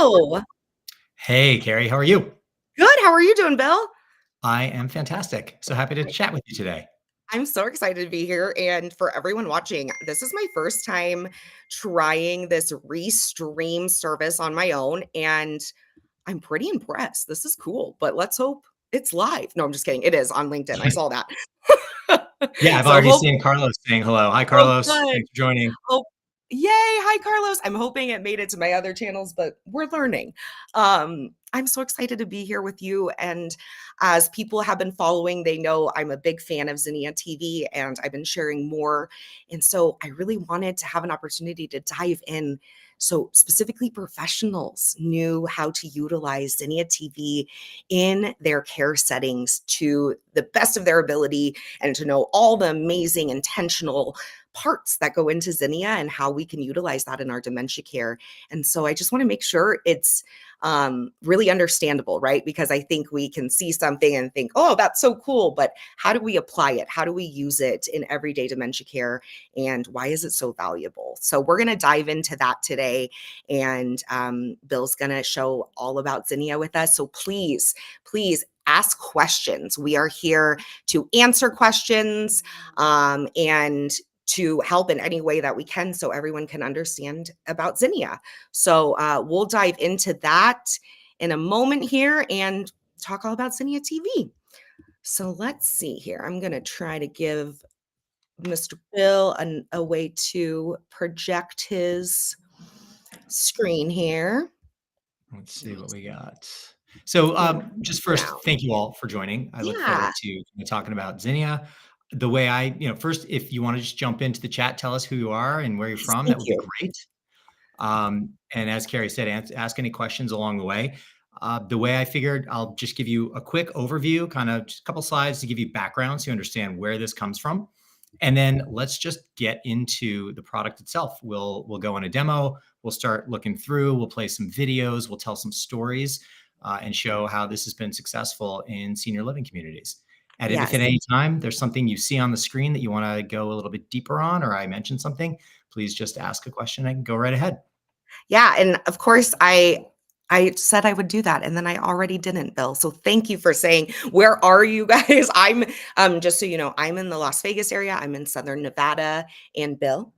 Hello. Hey, Carrie, how are you? Good. How are you doing, Bill? I am fantastic. So happy to Great. chat with you today. I'm so excited to be here. And for everyone watching, this is my first time trying this restream service on my own. And I'm pretty impressed. This is cool, but let's hope it's live. No, I'm just kidding. It is on LinkedIn. I saw that. Yeah, I've So already hope, seen Carlos saying hello. Hi, oh, Carlos. good. Thanks for joining. Oh, yay. Hi, Carlos. I'm hoping it made it to my other channels, but we're learning. I'm so excited to be here with you. And as people have been following, they know I'm a big fan of Zinnia TV and I've been sharing more. And so I really wanted to have an opportunity to dive in. So, specifically, professionals knew how to utilize Zinnia TV in their care settings to the best of their ability and to know all the amazing intentional parts that go into Zinnia and how we can utilize that in our dementia care. And so I just want to make sure it's really understandable, right? Because I think we can see something and think, oh, that's so cool. But how do we apply it? How do we use it in everyday dementia care? And why is it so valuable? So we're going to dive into that today. And Bill's going to show all about Zinnia with us. So please ask questions. We are here to answer questions and to help in any way that we can so everyone can understand about Zinnia. So we'll dive into that in a moment here and talk all about Zinnia TV. So let's see here. I'm going to try to give Mr. Bill a way to project his screen here. Let's see what we got. So, Move just first, down. thank you all for joining. I look Yeah, forward to talking about Zinnia. The way first, if you want to just jump into the chat, tell us who you are and where you're yes, from, that thank would be you. great. And as Carrie said, ask any questions along the way. The way I figured, I'll just give you a quick overview, kind of just a couple slides to give you background so you understand where this comes from. And then let's just get into the product itself. We'll go on a demo. We'll start looking through. We'll play some videos. We'll tell some stories and show how this has been successful in senior living communities. And if at Yes. any time there's something you see on the screen that you want to go a little bit deeper on, or I mentioned something, please just ask a question and go right ahead. Yeah, and of course I said I would do that and then I already didn't, Bill. So thank you for saying, where are you guys? I'm just so you know, I'm in the Las Vegas area. I'm in Southern Nevada. And Bill,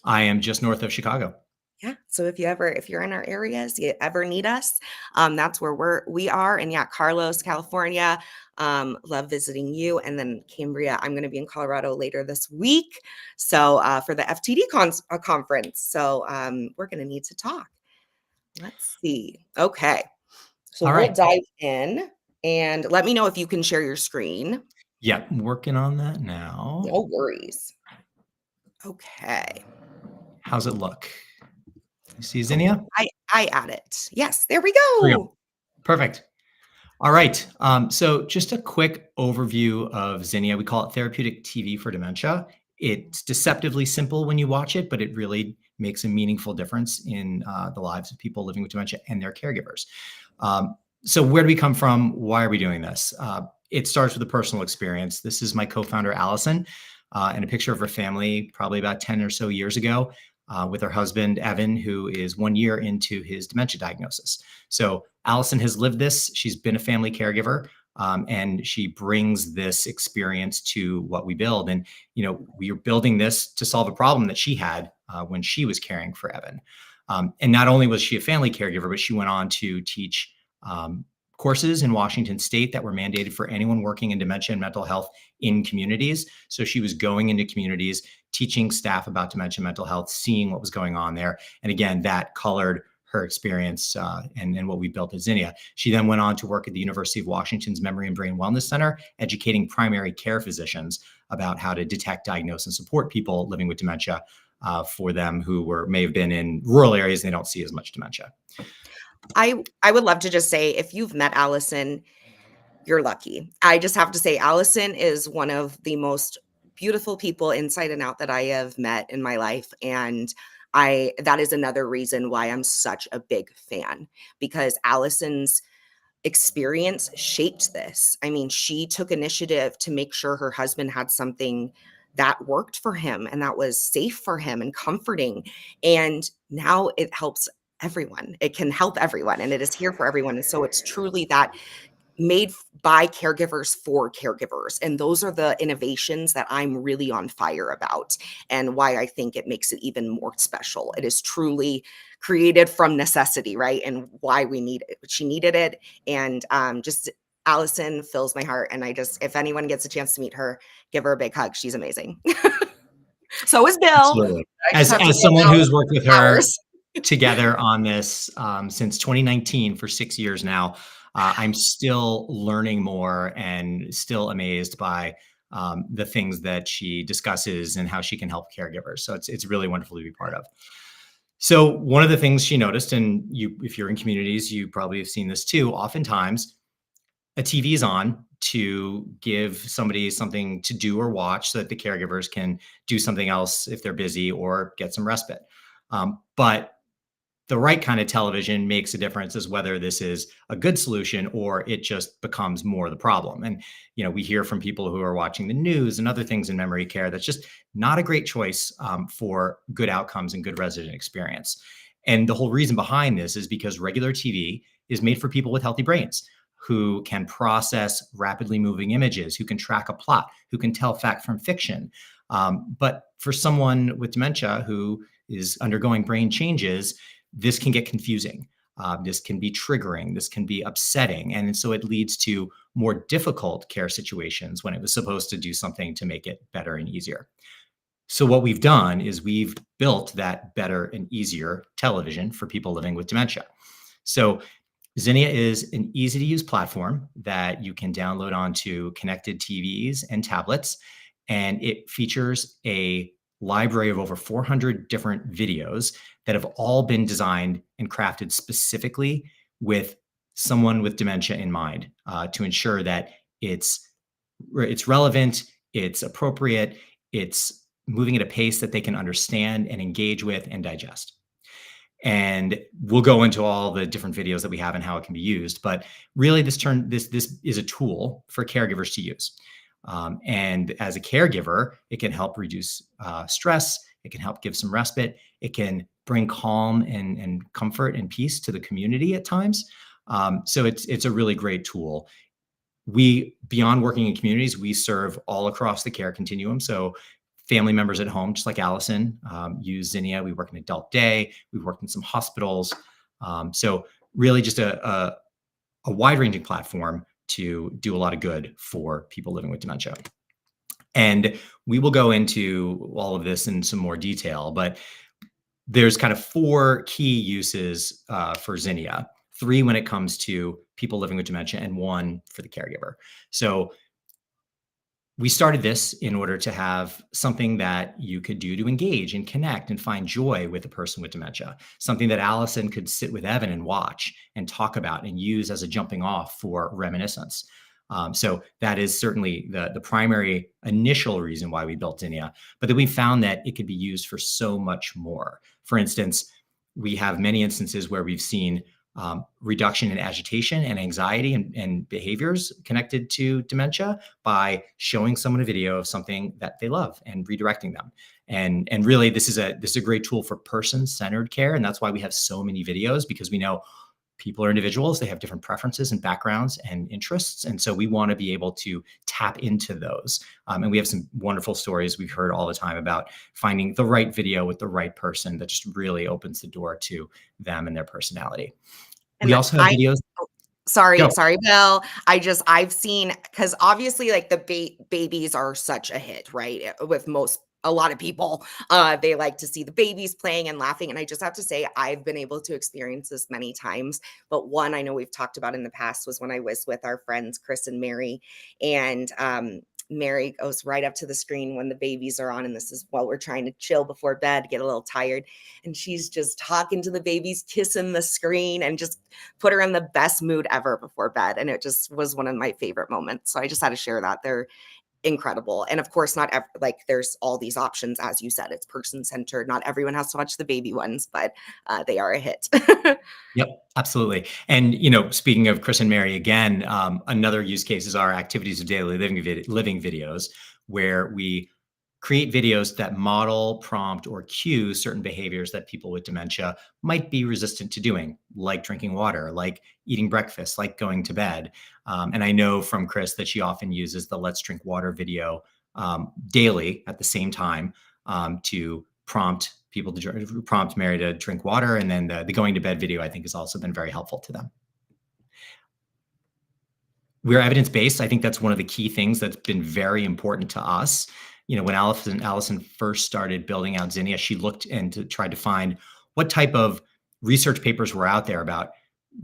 I am just north of Chicago. yeah. So if you're in our areas, you ever need us, that's where we are. And yeah, Carlos, California. Love visiting you. And then Cambria, I'm going to be in Colorado later this week. So for the FTD conference. So we're going to need to talk. Let's see. Okay. So All we'll right. dive in and let me know if you can share your screen. Yeah, I'm working on that now. No worries. Okay. How's it look? You see Oh, Zinnia? I add it. Yes, there we Here we go. go. Perfect. All right. So just a quick overview of Zinnia. We call it therapeutic TV for dementia. It's deceptively simple when you watch it, but it really makes a meaningful difference in the lives of people living with dementia and their caregivers. So where do we come from? Why are we doing this? It starts with a personal experience. This is my co-founder, Allison, and a picture of her family probably about 10 or so years ago with her husband, Evan, who is 1 year into his dementia diagnosis. So Allison has lived this. She's been a family caregiver, and she brings this experience to what we build. And, we are building this to solve a problem that she had when she was caring for Evan. And not only was she a family caregiver, but she went on to teach courses in Washington State that were mandated for anyone working in dementia and mental health in communities. So she was going into communities, teaching staff about dementia and mental health, seeing what was going on there. And again, that colored her experience and what we built at Zinnia. She then went on to work at the University of Washington's Memory and Brain Wellness Center, educating primary care physicians about how to detect, diagnose, and support people living with dementia for them who may have been in rural areas and they don't see as much dementia. I would love to just say, if you've met Allison, you're lucky. I just have to say, Allison is one of the most beautiful people inside and out that I have met in my life. And that is another reason why I'm such a big fan, because Allison's experience shaped this. I mean, she took initiative to make sure her husband had something that worked for him and that was safe for him and comforting. And now it helps everyone. It can help everyone, and it is here for everyone. And so it's truly that made by caregivers for caregivers. And those are the innovations that I'm really on fire about, and why I think it makes it even more special. It is truly created from necessity, right? And why we need it. She needed it. And just Allison fills my heart. And I just, if anyone gets a chance to meet her, give her a big hug. She's amazing. So is Bill. Absolutely. I just have to As say someone now who's worked with her hours. together on this since 2019 for 6 years now, I'm still learning more and still amazed by the things that she discusses and how she can help caregivers. So it's really wonderful to be part of. So one of the things she noticed, and you, if you're in communities, you probably have seen this too. Oftentimes, a TV is on to give somebody something to do or watch so that the caregivers can do something else if they're busy or get some respite. But the right kind of television makes a difference as whether this is a good solution or it just becomes more the problem. And we hear from people who are watching the news and other things in memory care that's just not a great choice for good outcomes and good resident experience. And the whole reason behind this is because regular TV is made for people with healthy brains who can process rapidly moving images, who can track a plot, who can tell fact from fiction. But for someone with dementia who is undergoing brain changes, this can get confusing. This can be triggering. This can be upsetting. And so it leads to more difficult care situations when it was supposed to do something to make it better and easier. So what we've done is we've built that better and easier television for people living with dementia. So Zinnia is an easy to use platform that you can download onto connected TVs and tablets. And it features a library of over 400 different videos that have all been designed and crafted specifically with someone with dementia in mind, to ensure that it's relevant, it's appropriate, it's moving at a pace that they can understand and engage with and digest. And we'll go into all the different videos that we have and how it can be used. But really, this is a tool for caregivers to use. And as a caregiver, it can help reduce stress. It can help give some respite. It can bring calm and comfort and peace to the community at times. So it's a really great tool. We, beyond working in communities, we serve all across the care continuum. So family members at home, just like Allison, use Zinnia. We work in adult day. We've worked in some hospitals. So really just a wide-ranging platform to do a lot of good for people living with dementia. And we will go into all of this in some more detail, but there's kind of 4 key uses for Zinnia, 3 when it comes to people living with dementia and 1 for the caregiver. So we started this in order to have something that you could do to engage and connect and find joy with a person with dementia, something that Allison could sit with Evan and watch and talk about and use as a jumping off for reminiscence. So that is certainly the primary initial reason why we built Zinnia, but then we found that it could be used for so much more. For instance, we have many instances where we've seen reduction in agitation and anxiety and behaviors connected to dementia by showing someone a video of something that they love and redirecting them. And really, this is a great tool for person-centered care, and that's why we have so many videos, because we know people are individuals. They have different preferences and backgrounds and interests. And so we want to be able to tap into those. And we have some wonderful stories we've heard all the time about finding the right video with the right person that just really opens the door to them and their personality. We And also have videos. sorry, Go. sorry, Bill. I've seen, because obviously, like the babies are such a hit, right? With a lot of people, they like to see the babies playing and laughing. And I just have to say, I've been able to experience this many times. But one I know we've talked about in the past was when I was with our friends, Chris and Mary. And Mary goes right up to the screen when the babies are on. And this is while we're trying to chill before bed, get a little tired. And she's just talking to the babies, kissing the screen, and just put her in the best mood ever before bed. And it just was one of my favorite moments. So I just had to share that. They're incredible. And of course, not like there's all these options. As you said, it's person centered. Not everyone has to watch the baby ones, but they are a hit. Yep, absolutely. And speaking of Chris and Mary again, another use case is our activities of daily living videos, where we create videos that model, prompt, or cue certain behaviors that people with dementia might be resistant to doing, like drinking water, like eating breakfast, like going to bed. And I know from Chris that she often uses the Let's Drink Water video daily at the same time to prompt people to prompt Mary to drink water. And then the going to bed video, I think, has also been very helpful to them. We're evidence-based. I think that's one of the key things that's been very important to us. When Allison first started building out Zinnia, she looked and tried to find what type of research papers were out there about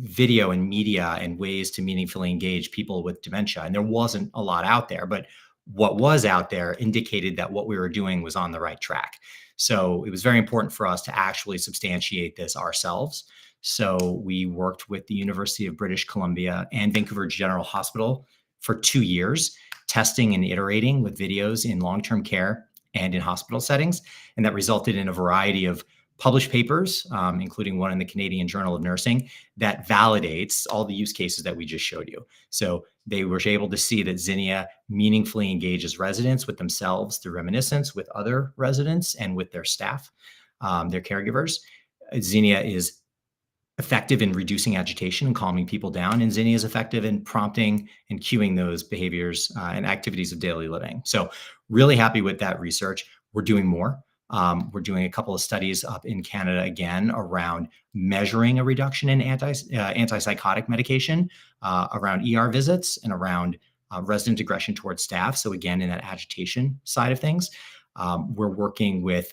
video and media and ways to meaningfully engage people with dementia. And there wasn't a lot out there, but what was out there indicated that what we were doing was on the right track. So it was very important for us to actually substantiate this ourselves. So we worked with the University of British Columbia and Vancouver General Hospital for 2 years, testing and iterating with videos in long-term care and in hospital settings. And that resulted in a variety of published papers, including one in the Canadian Journal of Nursing, that validates all the use cases that we just showed you. So they were able to see that Zinnia meaningfully engages residents with themselves through reminiscence, with other residents, and with their staff, their caregivers. Zinnia is effective in reducing agitation and calming people down, and Zinnia is effective in prompting and cueing those behaviors and activities of daily living. So really happy with that research. We're doing more. We're doing a couple of studies up in Canada again around measuring a reduction in antipsychotic medication, around ER visits, and around resident aggression towards staff. So again, in that agitation side of things, we're working with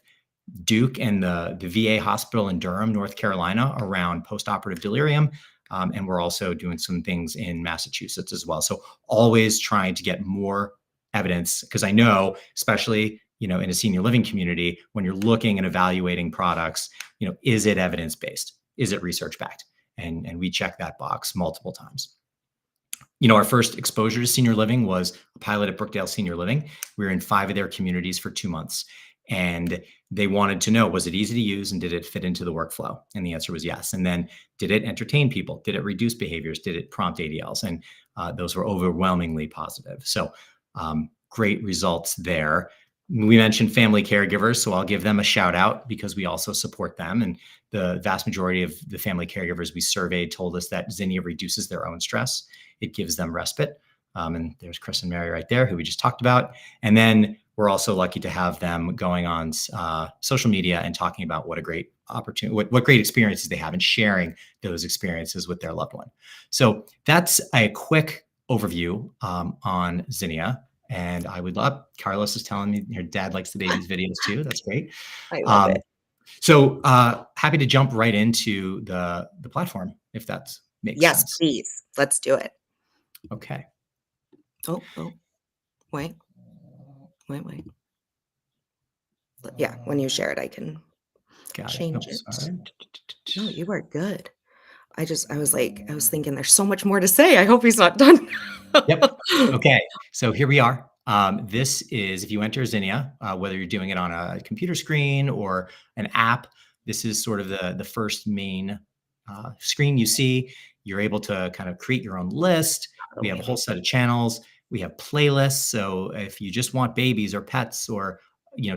Duke and the VA hospital in Durham, North Carolina, around postoperative delirium. And we're also doing some things in Massachusetts as well. So always trying to get more evidence, because I know, especially, in a senior living community, when you're looking and evaluating products, is it evidence-based? Is it research-backed? And we check that box multiple times. Our first exposure to senior living was a pilot at Brookdale Senior Living. We were in 5 of their communities for 2 months. And they wanted to know, was it easy to use and did it fit into the workflow? And the answer was yes. And then did it entertain people? Did it reduce behaviors? Did it prompt ADLs? And those were overwhelmingly positive. So great results there. We mentioned family caregivers, so I'll give them a shout out because we also support them. And the vast majority of the family caregivers we surveyed told us that Zinnia reduces their own stress. It gives them respite. And there's Chris and Mary right there, who we just talked about. And then we're also lucky to have them going on social media and talking about what a great opportunity, what great experiences they have, and sharing those experiences with their loved one. So that's a quick overview on Zinnia. And I would love, Carlos is telling me her dad likes the baby's videos too. That's great. I love it. So happy to jump right into the platform, if that makes Yes, sense. please. Let's do it. Okay. Oh, wait. Yeah, when you share it, I can change it. Sorry. No, you are good. I was thinking there's so much more to say. I hope he's not done. Yep. Okay. So here we are. This is, if you enter Zinnia, whether you're doing it on a computer screen or an app, this is sort of the first main screen you see. You're able to kind of create your own list. We have a whole set of channels. We have playlists. So if you just want babies or pets or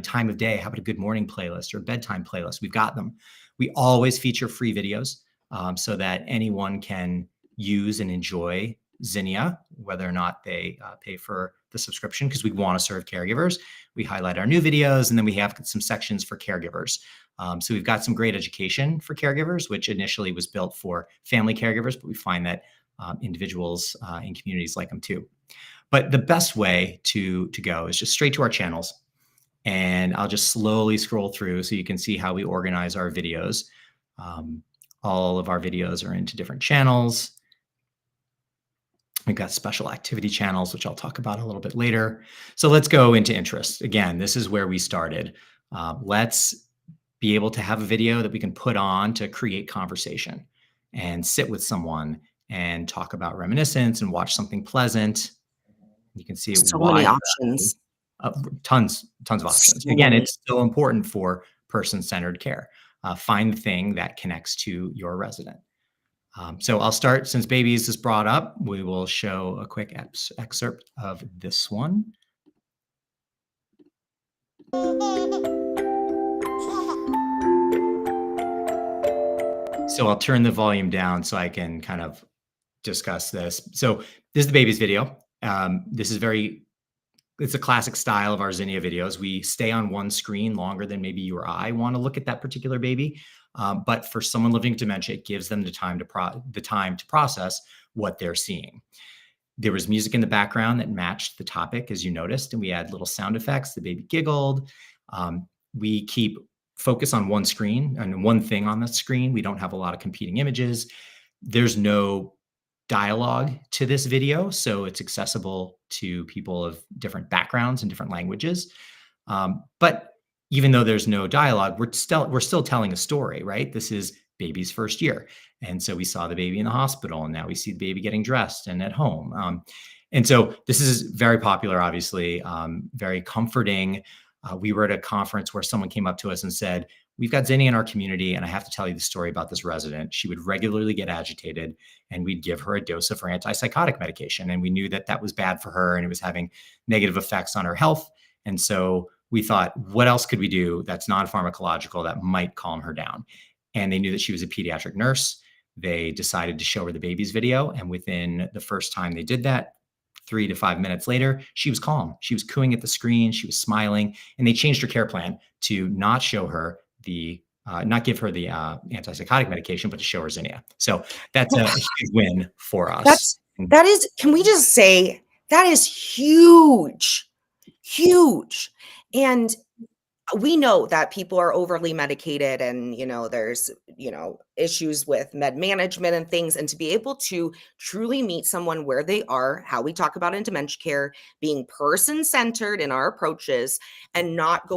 time of day, how about a good morning playlist or bedtime playlist? We've got them. We always feature free videos so that anyone can use and enjoy Zinnia, whether or not they pay for the subscription, because we want to serve caregivers. We highlight our new videos, and then we have some sections for caregivers. So we've got some great education for caregivers, which initially was built for family caregivers, but we find that individuals in communities like them too. But the best way to go is just straight to our channels. And I'll just slowly scroll through so you can see how we organize our videos. All of our videos are into different channels. We've got special activity channels, which I'll talk about a little bit later. So let's go into interests. Again, this is where we started. Let's be able to have a video that we can put on to create conversation and sit with someone and talk about reminiscence and watch something pleasant. You can see So many options. Tons of options. Again, it's so important for person-centered care. Find the thing that connects to your resident. So I'll start, since babies is brought up, we will show a quick excerpt of this one. So I'll turn the volume down so I can kind of discuss this. So this is the baby's video. This is very It's a classic style of our Zinnia videos. We stay on one screen longer than maybe you or I want to look at that particular baby. But for someone living with dementia, it gives them the time to process what they're seeing. There was music in the background that matched the topic, as you noticed, and we add little sound effects. The baby giggled. We keep focus on one screen and one thing on the screen. We don't have a lot of competing images. There's no dialogue to this video, so it's accessible to people of different backgrounds and different languages. But even though there's no dialogue, we're still telling a story, right? This is baby's first year, and so we saw the baby in the hospital, and now we see the baby getting dressed and at home. And so this is very popular, obviously, very comforting. We were at a conference where someone came up to us and said, "We've got Zinnia in our community, and I have to tell you the story about this resident. She would regularly get agitated, and we'd give her a dose of her antipsychotic medication. And we knew that that was bad for her, and it was having negative effects on her health. And so we thought, what else could we do that's non-pharmacological that might calm her down?" And they knew that she was a pediatric nurse. They decided to show her the baby's video. And within the first time they did that, 3 to 5 minutes later, she was calm. She was cooing at the screen. She was smiling. And they changed her care plan to not show her not give her the antipsychotic medication, but to show her Zinnia. So that's a huge win for us. That is, can we just say that is huge, huge. And we know that people are overly medicated and, there's, issues with med management and things. And to be able to truly meet someone where they are, how we talk about in dementia care, being person centered in our approaches and not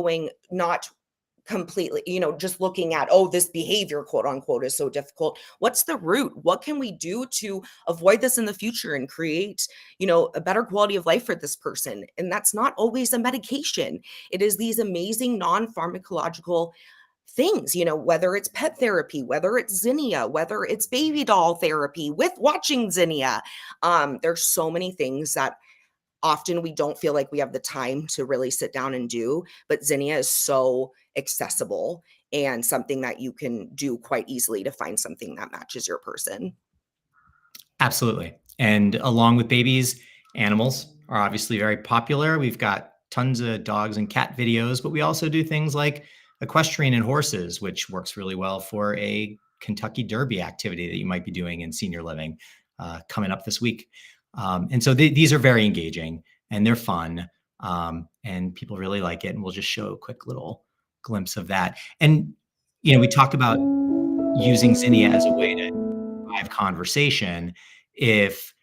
completely, just looking at, oh, this behavior, quote unquote, is so difficult. What's the root? What can we do to avoid this in the future and create, a better quality of life for this person? And that's not always a medication. It is these amazing non-pharmacological things, whether it's pet therapy, whether it's Zinnia, whether it's baby doll therapy with watching Zinnia. There's so many things that often we don't feel like we have the time to really sit down and do, but Zinnia is so accessible and something that you can do quite easily to find something that matches your person. Absolutely. And along with babies, animals are obviously very popular. We've got tons of dogs and cat videos, but we also do things like equestrian and horses, which works really well for a Kentucky Derby activity that you might be doing in senior living coming up this week. And so these are very engaging and they're fun, and people really like it. And we'll just show a quick little glimpse of that. And, we talked about using Zinnia as a way to drive conversation. If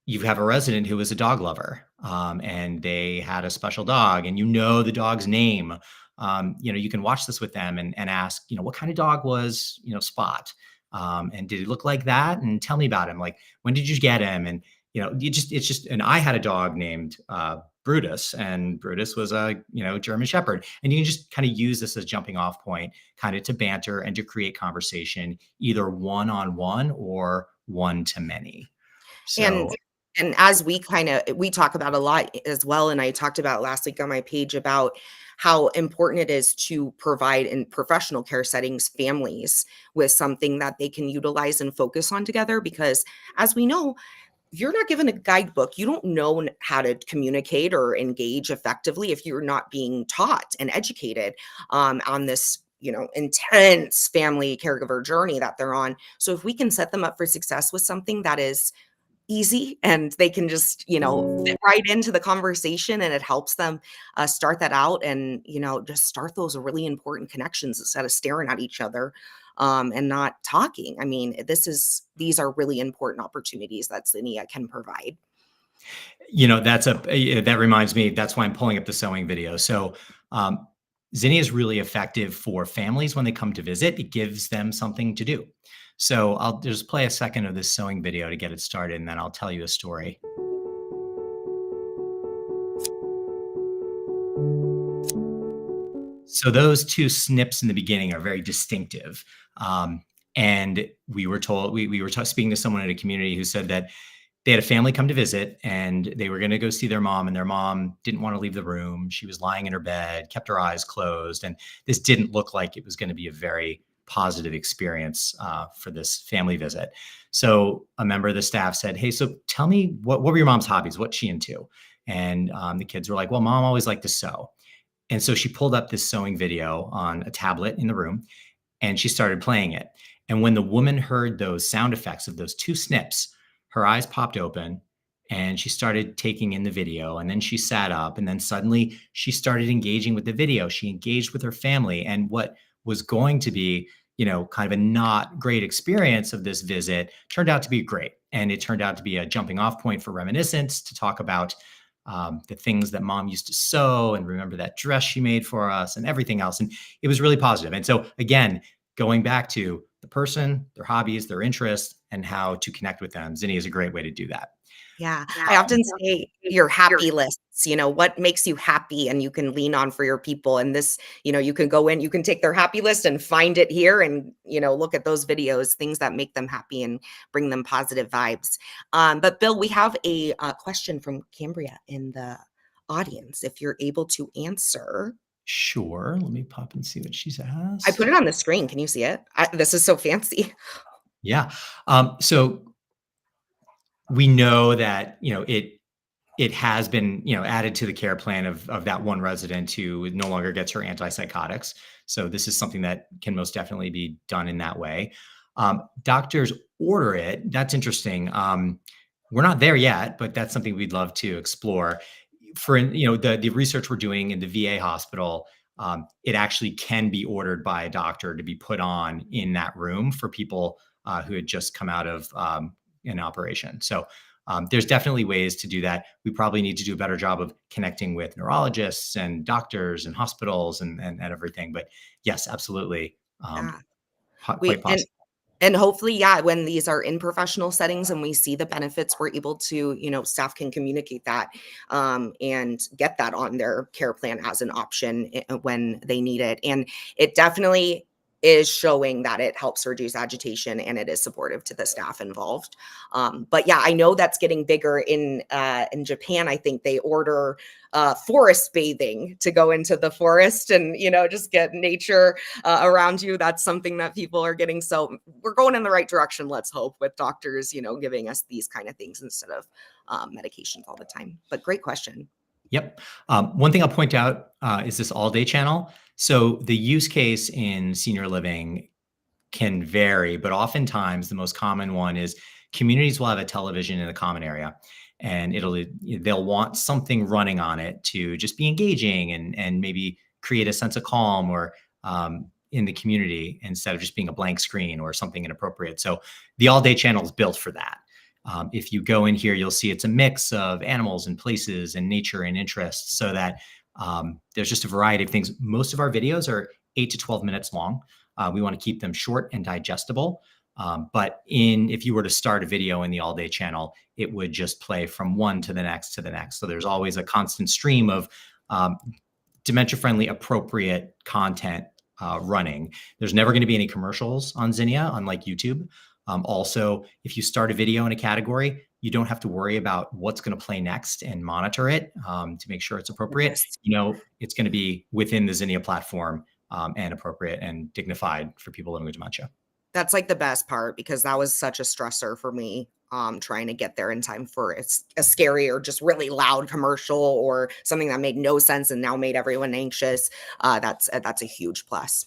you have a resident who is a dog lover, and they had a special dog and the dog's name, you can watch this with them and ask, what kind of dog was, Spot? And did he look like that? And tell me about him. Like, when did you get him? And, and I had a dog named Brutus, and Brutus was a, German Shepherd. And you can just kind of use this as jumping off point, kind of to banter and to create conversation, either one-on-one or one to many. So, and as we talk about a lot as well, and I talked about last week on my page about how important it is to provide in professional care settings families with something that they can utilize and focus on together. Because as we know, you're not given a guidebook. You don't know how to communicate or engage effectively if you're not being taught and educated on this intense family caregiver journey that they're on. So if we can set them up for success with something that is easy and they can just fit right into the conversation, and it helps them start that out and just start those really important connections instead of staring at each other and not talking. I mean, these are really important opportunities that Zinnia can provide. that reminds me, that's why I'm pulling up the sewing video. So Zinnia is really effective for families when they come to visit. It gives them something to do. So I'll just play a second of this sewing video to get it started, and then I'll tell you a story. So those two snips in the beginning are very distinctive. And we were told, we were speaking to someone in a community who said that they had a family come to visit, and they were going to go see their mom, and their mom didn't want to leave the room. She was lying in her bed, kept her eyes closed, and this didn't look like it was going to be a very positive experience for this family visit. So a member of the staff said, "Hey, so tell me, what were your mom's hobbies? What's she into?" And the kids were like, "Well, mom always liked to sew." And so she pulled up this sewing video on a tablet in the room, and she started playing it. And when the woman heard those sound effects of those two snips, her eyes popped open and she started taking in the video. And then she sat up, and then suddenly she started engaging with the video. She engaged with her family. And what was going to be, kind of a not great experience of this visit turned out to be great. And it turned out to be a jumping off point for reminiscence to talk about the things that mom used to sew and remember that dress she made for us and everything else. And it was really positive. And so, again, going back to the person, their hobbies, their interests, and how to connect with them, Zinnia is a great way to do that. Yeah. I often say your happy lists, what makes you happy and you can lean on for your people. And this, you can go in, you can take their happy list and find it here and, look at those videos, things that make them happy and bring them positive vibes. But Bill, we have a question from Cambria in the audience. If you're able to answer. Sure. Let me pop and see what she's I asked. put it on the screen. Can you see it? This is so fancy. Yeah. So we know that, it has been, added to the care plan of that one resident who no longer gets her antipsychotics. So this is something that can most definitely be done in that way. Doctors order it. That's interesting. We're not there yet, but that's something we'd love to explore. For the research we're doing in the VA hospital, it actually can be ordered by a doctor to be put on in that room for people who had just come out of an operation. So there's definitely ways to do that. We probably need to do a better job of connecting with neurologists and doctors and hospitals and everything. But yes, absolutely, Yeah. quite We possible. And hopefully, yeah, when these are in professional settings and we see the benefits, we're able to, staff can communicate that and get that on their care plan as an option when they need it. And it definitely is showing that it helps reduce agitation and it is supportive to the staff involved. But yeah, I know that's getting bigger in Japan. I think they order forest bathing to go into the forest and just get nature around you. That's something that people are getting. So we're going in the right direction, let's hope, with doctors, giving us these kind of things instead of medications all the time. But great question. Yep. One thing I'll point out is this all day channel. So the use case in senior living can vary, but oftentimes the most common one is communities will have a television in the common area, and they'll want something running on it to just be engaging and maybe create a sense of calm or in the community instead of just being a blank screen or something inappropriate. So the all day channel is built for that. If you go in here, you'll see it's a mix of animals and places and nature and interests, so that there's just a variety of things. Most of our videos are 8 to 12 minutes long. We want to keep them short and digestible. But if you were to start a video in the all day channel, it would just play from one to the next to the next. So there's always a constant stream of dementia friendly, appropriate content running. There's never going to be any commercials on Zinnia, unlike YouTube. Also, if you start a video in a category, you don't have to worry about what's going to play next and monitor it to make sure it's appropriate. Yes. It's going to be within the Zinnia platform and appropriate and dignified for people living with dementia. That's like the best part because that was such a stressor for me trying to get there in time for a scary or just really loud commercial or something that made no sense and now made everyone anxious. That's a huge plus.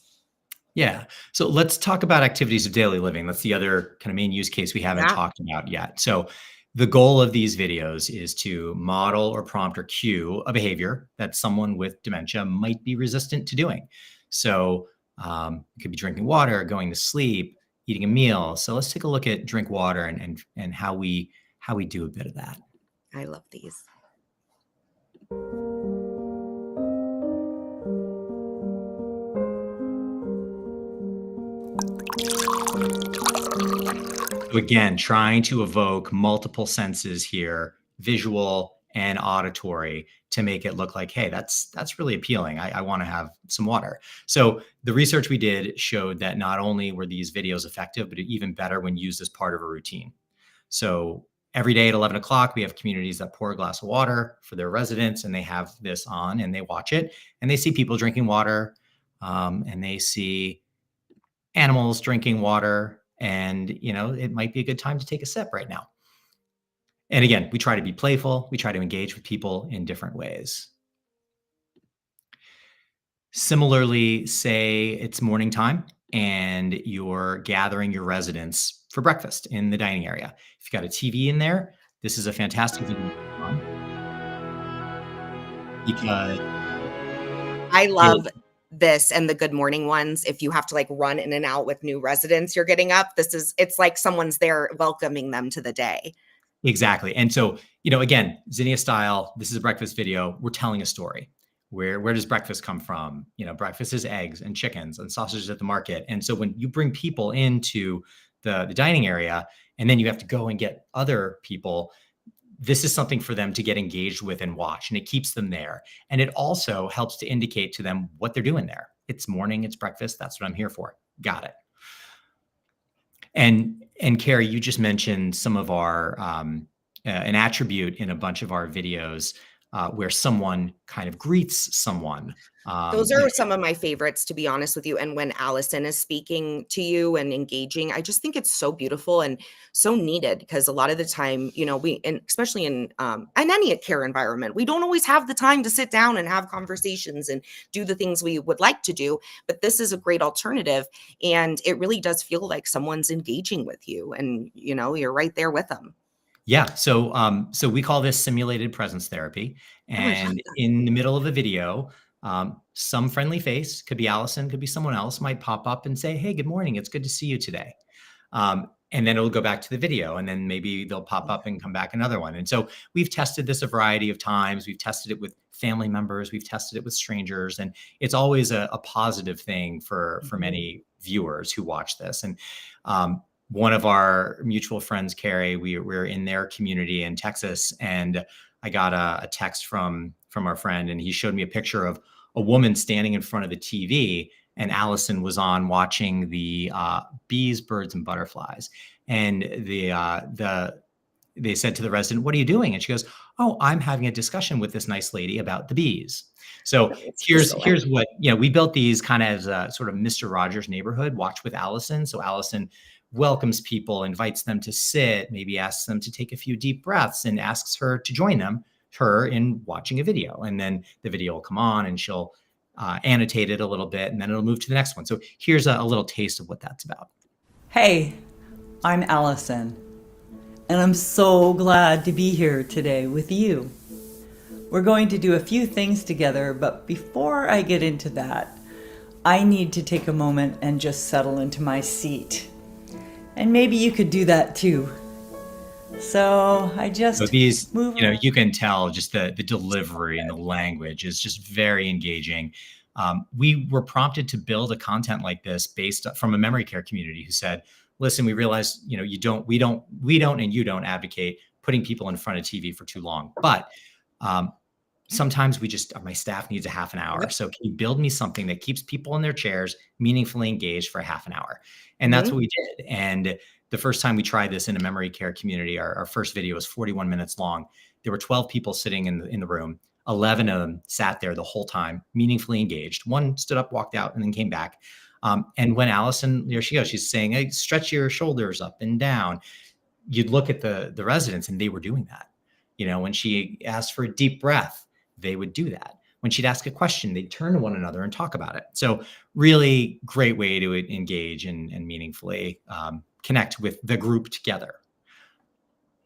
Yeah. So let's talk about activities of daily living. That's the other kind of main use case we haven't Yeah, talked about yet. So the goal of these videos is to model or prompt or cue a behavior that someone with dementia might be resistant to doing. So it could be drinking water, going to sleep, eating a meal. So let's take a look at drink water and how we do a bit of that. I love these. So again, trying to evoke multiple senses here, visual and auditory, to make it look like, hey, that's really appealing. I want to have some water. So the research we did showed that not only were these videos effective, but even better when used as part of a routine. So Every day at 11 o'clock, we have communities that pour a glass of water for their residents, and they have this on and they watch it, and they see people drinking water, and they see animals drinking water, and it might be a good time to take a sip right now. And again, we try to be playful. We try to engage with people in different ways. Similarly, say it's morning time and you're gathering your residents for breakfast in the dining area. If you've got a TV in there, this is a fantastic video because I you'll love this and the good morning ones. If you have to like run in and out with new residents, you're getting up. It's like someone's there welcoming them to the day. exactly. And so, again, Zinnia style, this is a breakfast video. We're telling a story. Where does breakfast come from? Breakfast is eggs and chickens and sausages at the market. And so when you bring people into the dining area and then you have to go and get other people, this is something for them to get engaged with and watch, and it keeps them there. And it also helps to indicate to them what they're doing there. It's morning, it's breakfast. That's what I'm here for. Got it. And Carrie, you just mentioned some of our an attribute in a bunch of our videos where someone kind of greets someone. Those are some of my favorites, to be honest with you. And when Allison is speaking to you and engaging, I just think it's so beautiful and so needed because a lot of the time, and especially in any care environment, we don't always have the time to sit down and have conversations and do the things we would like to do. But this is a great alternative. And it really does feel like someone's engaging with you and, you're right there with them. Yeah. So we call this simulated presence therapy. Oh, I love And that. in the middle of a video, some friendly face, could be Allison, could be someone else, might pop up and say, "Hey, good morning. It's good to see you today." And then it'll go back to the video, and then maybe they'll pop up and come back another one. And so we've tested this a variety of times. We've tested it with family members. We've tested it with strangers, and it's always a positive thing for many viewers who watch this. And one of our mutual friends, Carrie, we're in their community in Texas, and I got a text from our friend, and he showed me a picture of a woman standing in front of the TV, and Allison was on watching the bees, birds, and butterflies. And they said to the resident, "What are you doing?" And she goes, "Oh, I'm having a discussion with this nice lady about the bees." So It's here's what, we built these kind of as a sort of Mr. Rogers neighborhood, watch with Allison. So Allison welcomes people, invites them to sit, maybe asks them to take a few deep breaths, and asks her to join her in watching a video. And then the video will come on and she'll annotate it a little bit, and then it'll move to the next one. So here's a little taste of what that's about. Hey, I'm Allison, and I'm so glad to be here today with you. We're going to do a few things together, but before I get into that, I need to take a moment and just settle into my seat. And maybe you could do that too. So I just these, move. You can tell just the delivery and the language is just very engaging. We were prompted to build a content like this based from a memory care community who said, "Listen, we realize, we don't, and you don't advocate putting people in front of TV for too long, but sometimes my staff needs a half an hour. So can you build me something that keeps people in their chairs meaningfully engaged for a half an hour?" And that's what we did. And the first time we tried this in a memory care community, our first video was 41 minutes long. There were 12 people sitting in the room. 11 of them sat there the whole time, meaningfully engaged. One stood up, walked out, and then came back. And when Allison, there she goes, she's saying, "Hey, stretch your shoulders up and down." You'd look at the residents, and they were doing that. When she asked for a deep breath, they would do that. When she'd ask a question, they'd turn to one another and talk about it. So really great way to engage and meaningfully connect with the group together.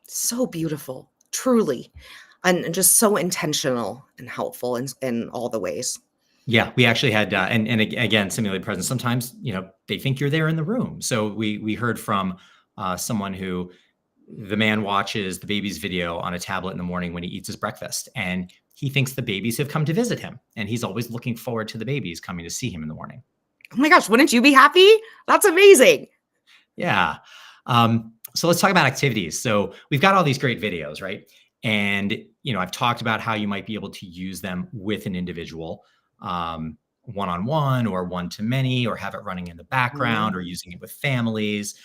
So beautiful, truly, and just so intentional and helpful in all the ways. Yeah, we actually had, and again, simulated presence. Sometimes, they think you're there in the room. So we heard from someone who, the man watches the baby's video on a tablet in the morning when he eats his breakfast, and he thinks the babies have come to visit him, and he's always looking forward to the babies coming to see him in the morning. Oh my gosh, wouldn't you be happy? That's amazing. Yeah. So let's talk about activities. So we've got all these great videos, right? And, I've talked about how you might be able to use them with an individual, one-on-one or one-to-many, or have it running in the background or using it with families.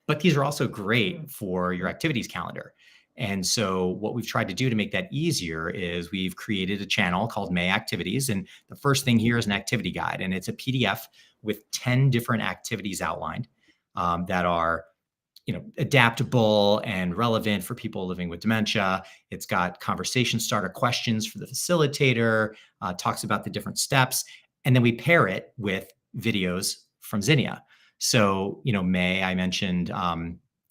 but these are also great for your activities calendar. And so what we've tried to do to make that easier is we've created a channel called May Activities. And the first thing here is an activity guide, and it's a PDF with 10 different activities outlined that are adaptable and relevant for people living with dementia. It's got conversation starter questions for the facilitator, talks about the different steps, and then we pair it with videos from Zinnia. So, May, I mentioned,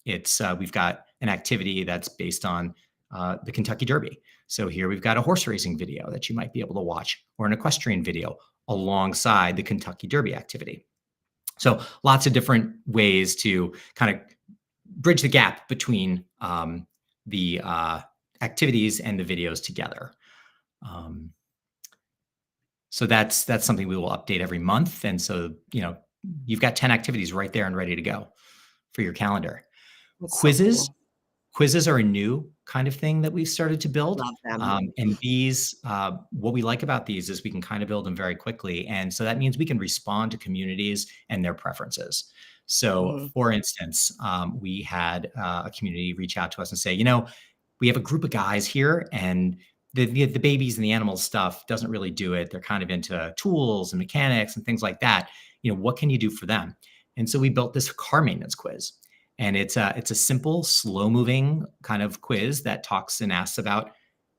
we've got an activity that's based on the Kentucky Derby. So here we've got a horse racing video that you might be able to watch, or an equestrian video alongside the Kentucky Derby activity. So lots of different ways to kind of bridge the gap between the activities and the videos together. So that's something we will update every month. And so, you've got 10 activities right there and ready to go for your calendar. That's so Quizzes. cool. Quizzes are a new kind of thing that we've started to build. Love them. And these, what we like about these is we can kind of build them very quickly. And so that means we can respond to communities and their preferences. So for instance, we had a community reach out to us and say, we have a group of guys here, and the babies and the animals stuff doesn't really do it. They're kind of into tools and mechanics and things like that. What can you do for them? And so we built this car maintenance quiz. And it's a simple, slow-moving kind of quiz that talks and asks about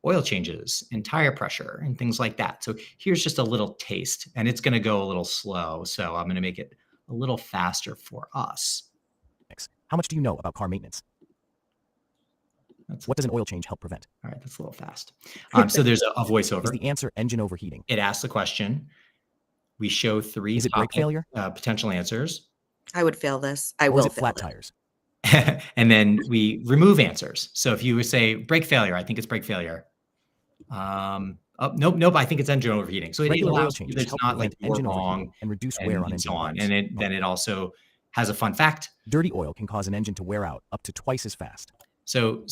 oil changes and tire pressure and things like that. So here's just a little taste, and it's going to go a little slow. So I'm going to make it a little faster for us. How much do you know about car maintenance? What does an oil change help prevent? All right, that's a little fast. So there's a voiceover. Is the answer engine overheating? It asks the question. We show 3 Is it brake failure? Potential answers. I would fail this. Or is it flat tires? And then we remove answers. So if you would say brake failure, I think it's brake failure. Nope. I think it's engine overheating. So it allows you, there's not like engine wrong and reduce wear on and engine so on. parts. And then it also has a fun fact. Dirty oil can cause an engine to wear out up to twice as fast. So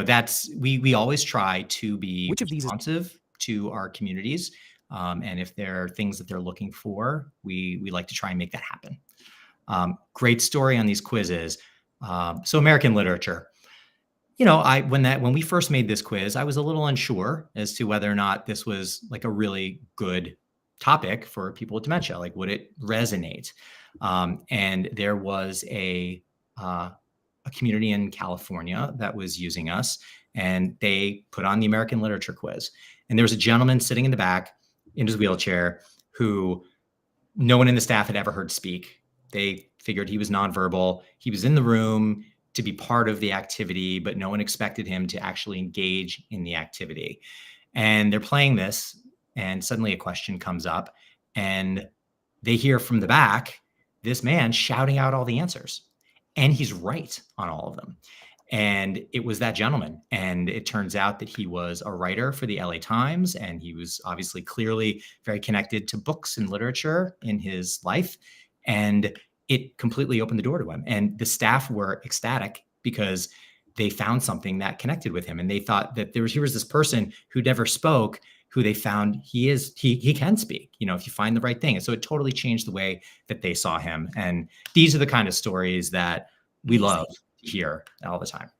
that's we always try to be Which of these responsive to our communities. And if there are things that they're looking for, we like to try and make that happen. Great story on these quizzes. So American literature, when we first made this quiz, I was a little unsure as to whether or not this was like a really good topic for people with dementia. Like, would it resonate? And there was a community in California that was using us, and they put on the American literature quiz. And there was a gentleman sitting in the back in his wheelchair who no one in the staff had ever heard speak. They figured he was nonverbal. He was in the room to be part of the activity, but no one expected him to actually engage in the activity. And they're playing this, and suddenly a question comes up, and they hear from the back this man shouting out all the answers. And he's right on all of them. And it was that gentleman. And it turns out that he was a writer for the LA Times, and he was obviously clearly very connected to books and literature in his life. And it completely opened the door to him. And the staff were ecstatic because they found something that connected with him. And they thought that here was this person who never spoke, who they found he can speak, if you find the right thing. And so it totally changed the way that they saw him. And these are the kind of stories that we love to hear all the time.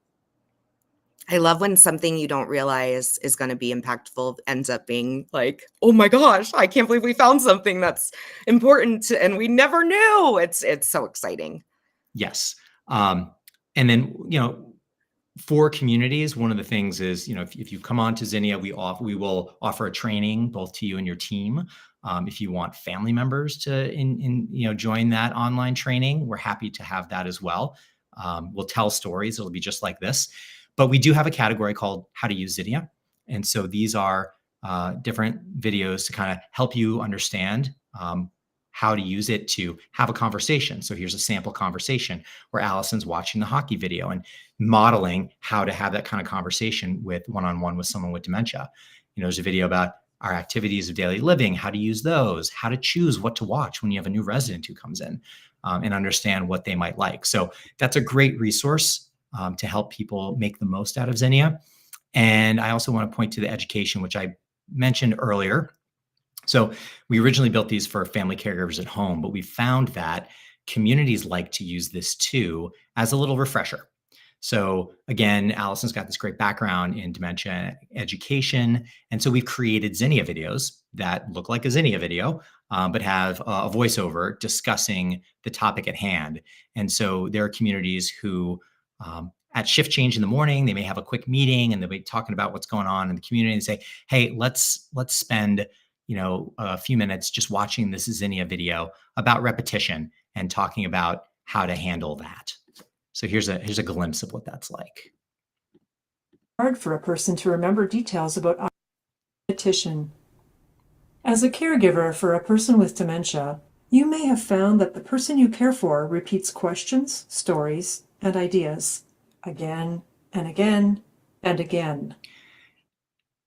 I love when something you don't realize is going to be impactful ends up being like, oh my gosh, I can't believe we found something that's important and we never knew. It's so exciting. Yes. And then, for communities, one of the things is, if you come on to Zinnia, we will offer a training both to you and your team. If you want family members to join that online training, we're happy to have that as well. We'll tell stories. It'll be just like this. But we do have a category called How to Use Zinnia. And so these are different videos to kind of help you understand how to use it to have a conversation. So here's a sample conversation where Allison's watching the hockey video and modeling how to have that kind of conversation with one-on-one with someone with dementia. There's a video about our activities of daily living, how to use those, how to choose what to watch when you have a new resident who comes in and understand what they might like. So that's a great resource to help people make the most out of Zinnia. And I also want to point to the education, which I mentioned earlier. So we originally built these for family caregivers at home, but we found that communities like to use this too as a little refresher. So again, Allison's got this great background in dementia education. And so we've created Zinnia videos that look like a Zinnia video, but have a voiceover discussing the topic at hand. And so there are communities who, at shift change in the morning, they may have a quick meeting and they'll be talking about what's going on in the community and say, hey, let's spend a few minutes just watching this Zinnia video about repetition and talking about how to handle that. So here's a glimpse of what that's like. Hard for a person to remember details about repetition. As a caregiver for a person with dementia, you may have found that the person you care for repeats questions, stories, and ideas again and again and again.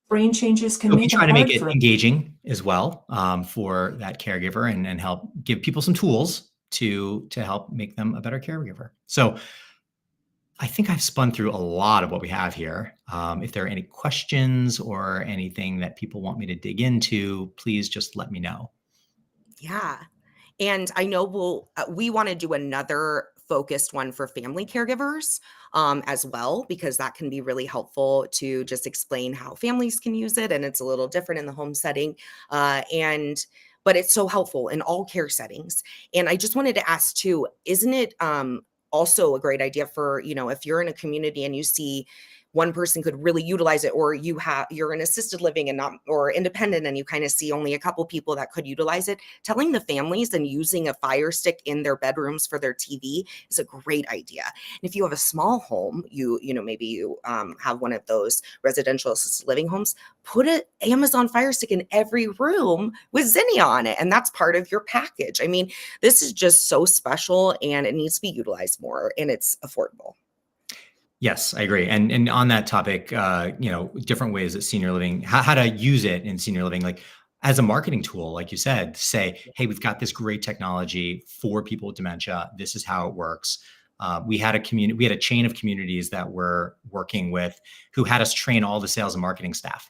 Brain changes can So make we it try to hard make it for engaging as well, for that caregiver and help give people some tools to help make them a better caregiver. So I think I've spun through a lot of what we have here. If there are any questions or anything that people want me to dig into, please just let me know. Yeah. And I know we want to do another focused one for family caregivers as well, because that can be really helpful to just explain how families can use it. And it's a little different in the home setting. But it's so helpful in all care settings. And I just wanted to ask too, isn't it also a great idea for, if you're in a community and you see one person could really utilize it, or you're in assisted living and not, or independent, and you kind of see only a couple people that could utilize it, telling the families and using a Fire Stick in their bedrooms for their TV is a great idea. And if you have a small home, maybe you have one of those residential assisted living homes, put an Amazon Fire Stick in every room with Zinnia on it. And that's part of your package. I mean, this is just so special and it needs to be utilized more, and it's affordable. Yes, I agree. And on that topic, different ways that senior living, how to use it in senior living, like as a marketing tool, like you said, say, hey, we've got this great technology for people with dementia. This is how it works. We had a chain of communities that we're working with who had us train all the sales and marketing staff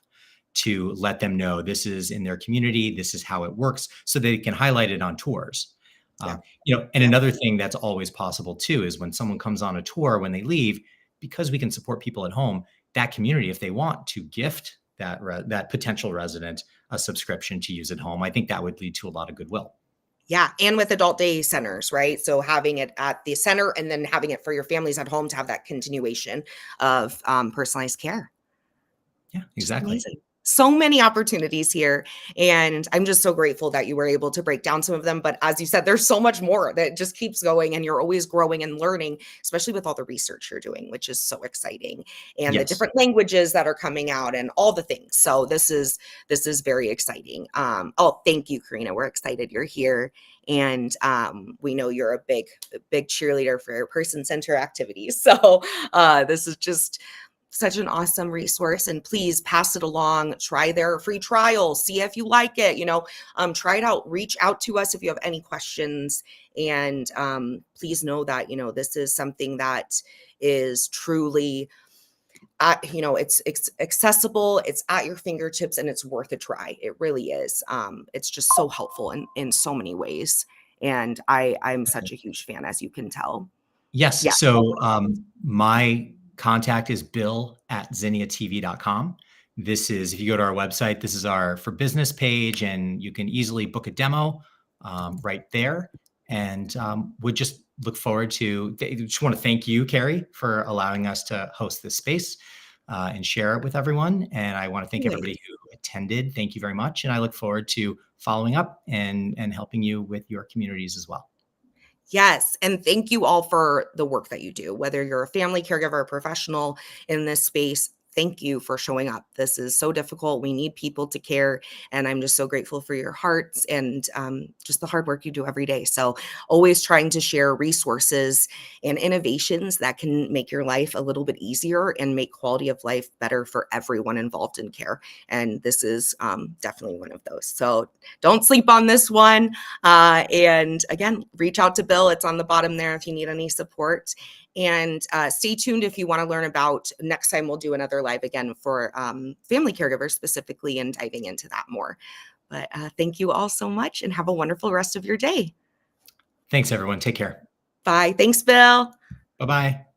to let them know this is in their community, this is how it works, so they can highlight it on tours. And another thing that's always possible too is when someone comes on a tour, when they leave, because we can support people at home, that community, if they want to gift that potential resident a subscription to use at home, I think that would lead to a lot of goodwill. Yeah. And with adult day centers, right? So having it at the center and then having it for your families at home to have that continuation of personalized care. Yeah, exactly. Amazing. So many opportunities here. And I'm just so grateful that you were able to break down some of them. But as you said, there's so much more that just keeps going, and you're always growing and learning, especially with all the research you're doing, which is so exciting. And the Yes. different languages that are coming out and all the things. So this is very exciting. Thank you, Karina. We're excited you're here. And we know you're a big cheerleader for person-centered activities. So this is just such an awesome resource, and please pass it along. Try their free trial, see if you like it, try it out, reach out to us if you have any questions. And please know that, this is something that is truly, it's accessible, it's at your fingertips, and it's worth a try. It really is. It's just so helpful in so many ways. And I'm such a huge fan, as you can tell. Yes. Yeah. So my contact is bill@zinniatv.com. This is, if you go to our website, this is our for business page, and you can easily book a demo right there. And would just look forward to, just want to thank you, Carrie, for allowing us to host this space and share it with everyone. And I want to thank everybody who attended. Thank you very much. And I look forward to following up and helping you with your communities as well. Yes. And thank you all for the work that you do, whether you're a family caregiver or professional in this space. Thank you for showing up. This is so difficult. We need people to care. And I'm just so grateful for your hearts and just the hard work you do every day. So always trying to share resources and innovations that can make your life a little bit easier and make quality of life better for everyone involved in care. And this is definitely one of those. So don't sleep on this one. And again, reach out to Bill. It's on the bottom there if you need any support. And stay tuned if you want to learn about, next time we'll do another live again for family caregivers specifically, and diving into that more. But thank you all so much, and have a wonderful rest of your day. Thanks, everyone. Take care. Bye. Thanks, Bill. Bye-bye.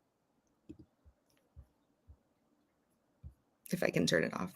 If I can turn it off.